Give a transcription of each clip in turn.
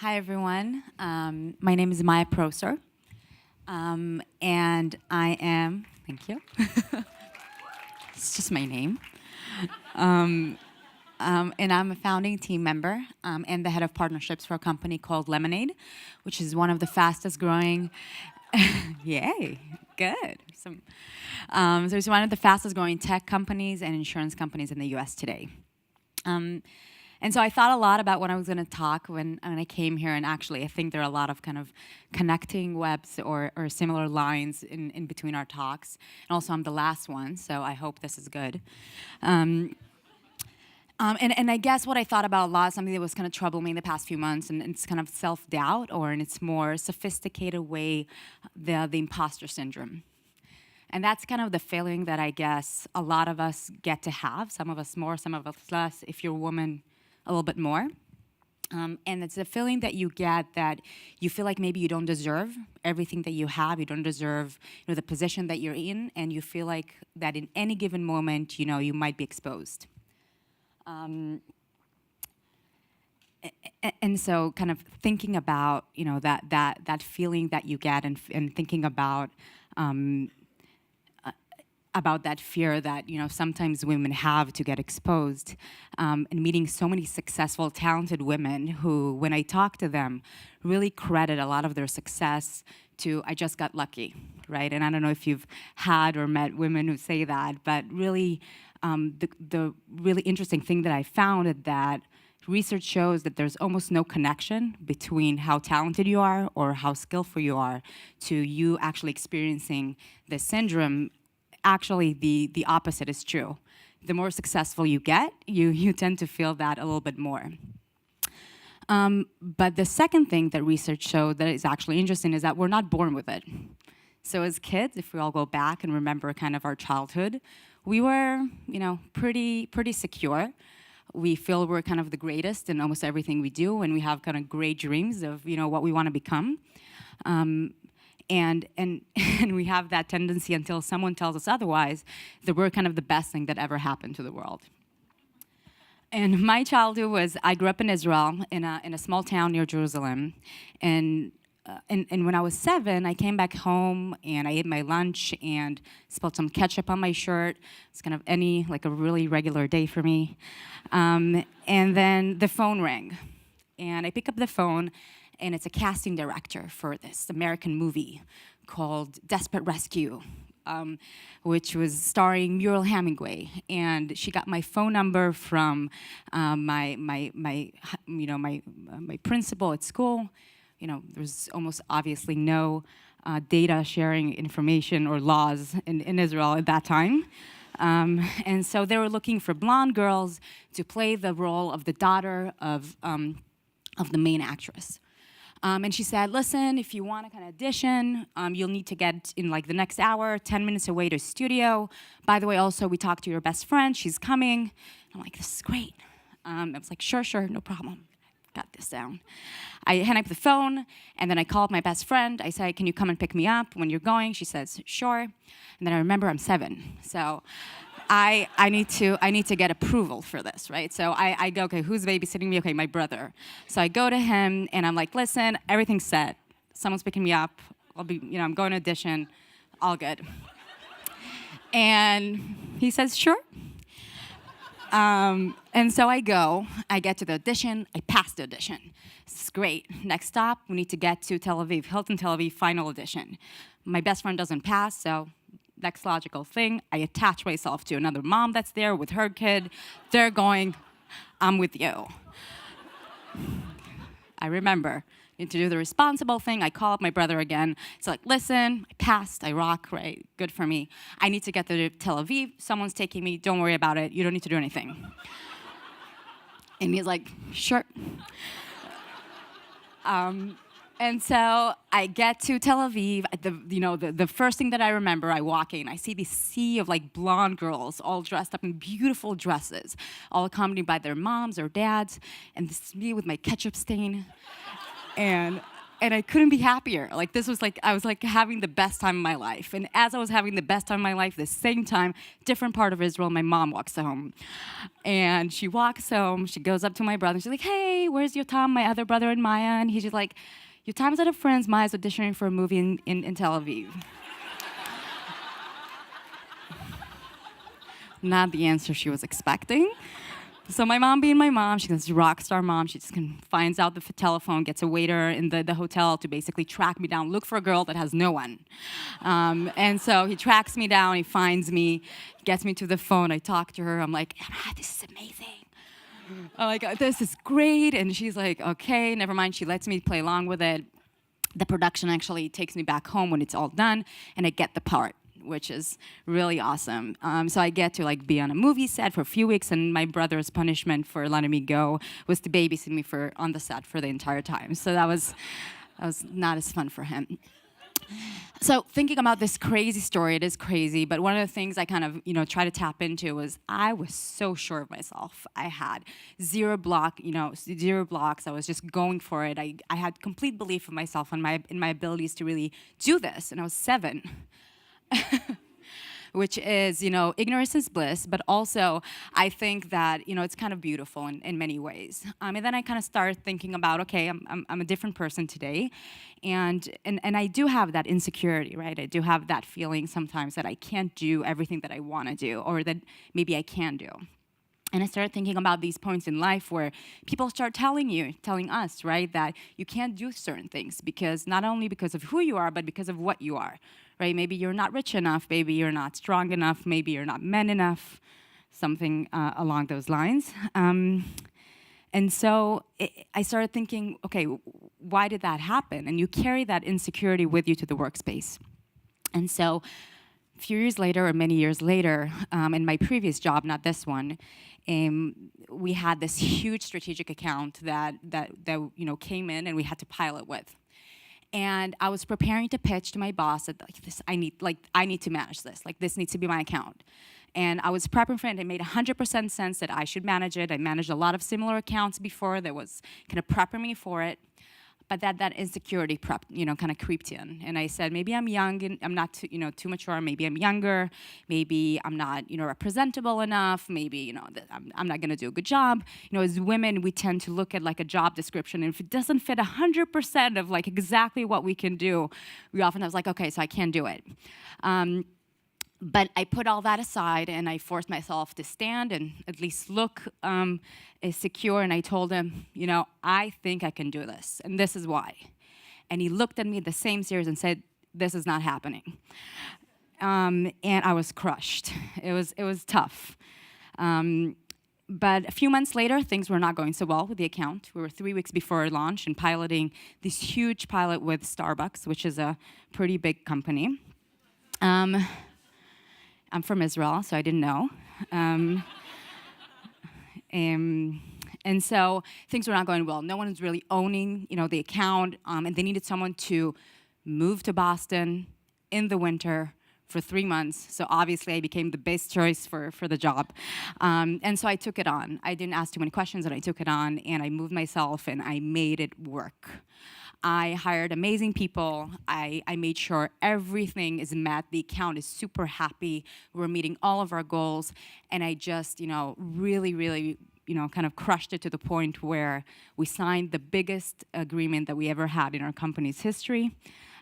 Hi, everyone. My name is Maya Prosor, and I am, thank you. It's just my name. And I'm a founding team member and the head of partnerships for a company called Lemonade, which is one of the fastest growing, yay, good. So it's one of the fastest growing tech companies and insurance companies in the US today. And so I thought a lot about what I was going to talk when I came here, and actually I think there are a lot of kind of connecting webs or similar lines in between our talks. And also I'm the last one, so I hope this is good. And I guess what I thought about a lot, something that was kind of troubled me in the past few months, and it's kind of self-doubt, or in its more sophisticated way, the imposter syndrome. And that's kind of the feeling that I guess a lot of us get to have, some of us more, some of us less, if you're a woman, a little bit more. And it's a feeling that you get that you feel like maybe you don't deserve everything that you have, you don't deserve the position that you're in, and you feel like that in any given moment, you might be exposed. And so kind of thinking about, that feeling that you get and thinking about that fear that sometimes women have to get exposed, and meeting so many successful, talented women who, when I talk to them, really credit a lot of their success to I just got lucky, right? And I don't know if you've had or met women who say that, but really, the really interesting thing that I found is that research shows that there's almost no connection between how talented you are or how skillful you are to you actually experiencing the syndrome. Actually, the opposite is true. The more successful you get, you tend to feel that a little bit more. But the second thing that research showed that is actually interesting is that we're not born with it. So as kids, if we all go back and remember kind of our childhood, we were, pretty secure. We feel we're kind of the greatest in almost everything we do, and we have kind of great dreams of, what we want to become. And we have that tendency until someone tells us otherwise that we're kind of the best thing that ever happened to the world. And my childhood was, I grew up in Israel, in a small town near Jerusalem. And when I was 7, I came back home and I ate my lunch and spilled some ketchup on my shirt. It's kind of a really regular day for me. And then the phone rang. And I pick up the phone, and it's a casting director for this American movie called Desperate Rescue, which was starring Muriel Hemingway. And she got my phone number from my principal at school. There's almost obviously no data sharing information or laws in Israel at that time. And so they were looking for blonde girls to play the role of the daughter of the main actress. And she said, listen, if you want to kind of audition, you'll need to get in the next hour, 10 minutes away to a studio. By the way, also, we talked to your best friend. She's coming. I'm like, this is great. I was like, sure, no problem. Got this down. I hang up the phone, and then I called my best friend. I said, can you come and pick me up when you're going? She says, sure. And then I remember I'm 7. So I need to get approval for this, right? So I go, okay, who's babysitting me? Okay, my brother. So I go to him and I'm like, listen, everything's set. Someone's picking me up. I'm going to audition, all good. And he says, sure. And so I get to the audition, I pass the audition. This is great. Next stop, we need to get to Tel Aviv, Hilton Tel Aviv, final audition. My best friend doesn't pass, so next logical thing, I attach myself to another mom that's there with her kid. They're going, I'm with you. I remember, need to do the responsible thing. I call up my brother again. It's like, listen, I passed, I rock, right? Good for me. I need to get to Tel Aviv. Someone's taking me. Don't worry about it. You don't need to do anything. And he's like, sure. And so I get to Tel Aviv. The first thing that I remember, I walk in, I see this sea of blonde girls all dressed up in beautiful dresses, all accompanied by their moms or dads, and this is me with my ketchup stain. And And I couldn't be happier. Like this was like, I was like having the best time of my life. And as I was having the best time of my life, the same time, different part of Israel, my mom walks home. And she walks home, she goes up to my brother, she's like, hey, where's Yotam, my other brother and Maya? And he's just like, Yotam's at a friend's, Maya's auditioning for a movie in Tel Aviv. Not the answer she was expecting. So my mom being my mom, she's this rock star mom. She just finds out the telephone, gets a waiter in the hotel to basically track me down, look for a girl that has no one. And so he tracks me down, he finds me, gets me to the phone, I talk to her, I'm like, Emma, this is amazing. I'm like, this is great. And she's like, okay, never mind. She lets me play along with it. The production actually takes me back home when it's all done, and I get the part, which is really awesome. So I get to like be on a movie set for a few weeks, and my brother's punishment for letting me go was to babysit me on the set for the entire time. So that was not as fun for him. So thinking about this crazy story, it is crazy, but one of the things I kind of, try to tap into was I was so sure of myself. I had zero blocks. I was just going for it. I had complete belief in myself and in my abilities to really do this, and I was 7. Which is, ignorance is bliss, but also I think that, it's kind of beautiful in many ways. And then I kind of started thinking about, okay, I'm a different person today, and I do have that insecurity, right? I do have that feeling sometimes that I can't do everything that I want to do, or that maybe I can do. And I started thinking about these points in life where people start telling us, right, that you can't do certain things because not only because of who you are, but because of what you are, right? Maybe you're not rich enough, maybe you're not strong enough, maybe you're not man enough, something along those lines. And so I started thinking, okay, why did that happen? And you carry that insecurity with you to the workspace. And so a few years later, or many years later, in my previous job, not this one, we had this huge strategic account that came in and we had to pilot with. And I was preparing to pitch to my boss that I need to manage this. Like this needs to be my account. And I was prepping for it. It made 100% sense that I should manage it. I managed a lot of similar accounts before that was kind of prepping me for it. But that insecurity kind of creeped in. And I said, maybe I'm young and I'm not too mature. Maybe I'm younger. Maybe I'm not, representable enough. Maybe, I'm not going to do a good job. As women, we tend to look at like a job description, and if it doesn't fit 100% of like exactly what we can do, we often have like, okay, so I can't do it. But I put all that aside, and I forced myself to stand and at least look secure. And I told him, I think I can do this, and this is why. And he looked at me the same serious and said, this is not happening. And I was crushed. It was tough. But a few months later, things were not going so well with the account. We were 3 weeks before launch and piloting this huge pilot with Starbucks, which is a pretty big company. I'm from Israel, so I didn't know. And so things were not going well. No one was really owning, the account, and they needed someone to move to Boston in the winter for 3 months. So obviously, I became the best choice for the job. And so I took it on. I didn't ask too many questions, and I took it on, and I moved myself, and I made it work. I hired amazing people. I made sure everything is met. The account is super happy. We're meeting all of our goals. And I just, really, really, kind of crushed it to the point where we signed the biggest agreement that we ever had in our company's history.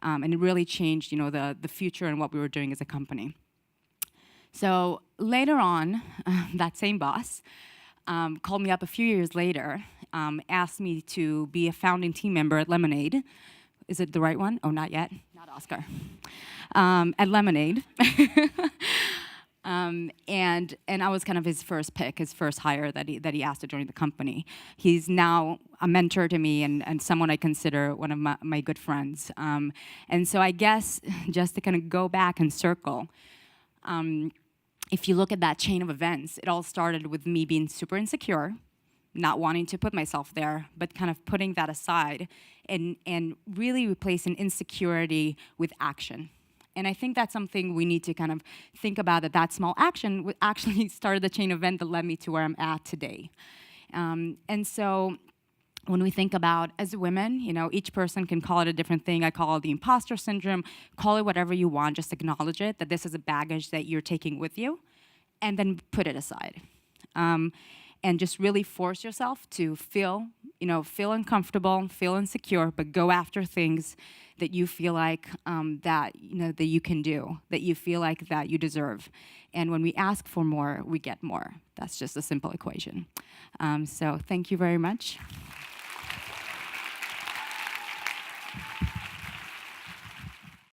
And it really changed, the future and what we were doing as a company. So later on, that same boss called me up a few years later, asked me to be a founding team member at Lemonade. Is it the right one? Oh, not yet. Not Oscar. At Lemonade. And I was kind of his first pick, his first hire that he asked to join the company. He's now a mentor to me and someone I consider one of my good friends. And so I guess just to kind of go back and circle, if you look at that chain of events, it all started with me being super insecure, not wanting to put myself there, but kind of putting that aside and really replacing insecurity with action. And I think that's something we need to kind of think about, that small action actually started the chain event that led me to where I'm at today. And so when we think about as women, each person can call it a different thing. I call it the imposter syndrome. Call it whatever you want. Just acknowledge it, that this is a baggage that you're taking with you, and then put it aside. And just really force yourself to feel uncomfortable, feel insecure, but go after things that you feel like that you can do, that you feel like that you deserve. And when we ask for more, we get more. That's just a simple equation. So thank you very much.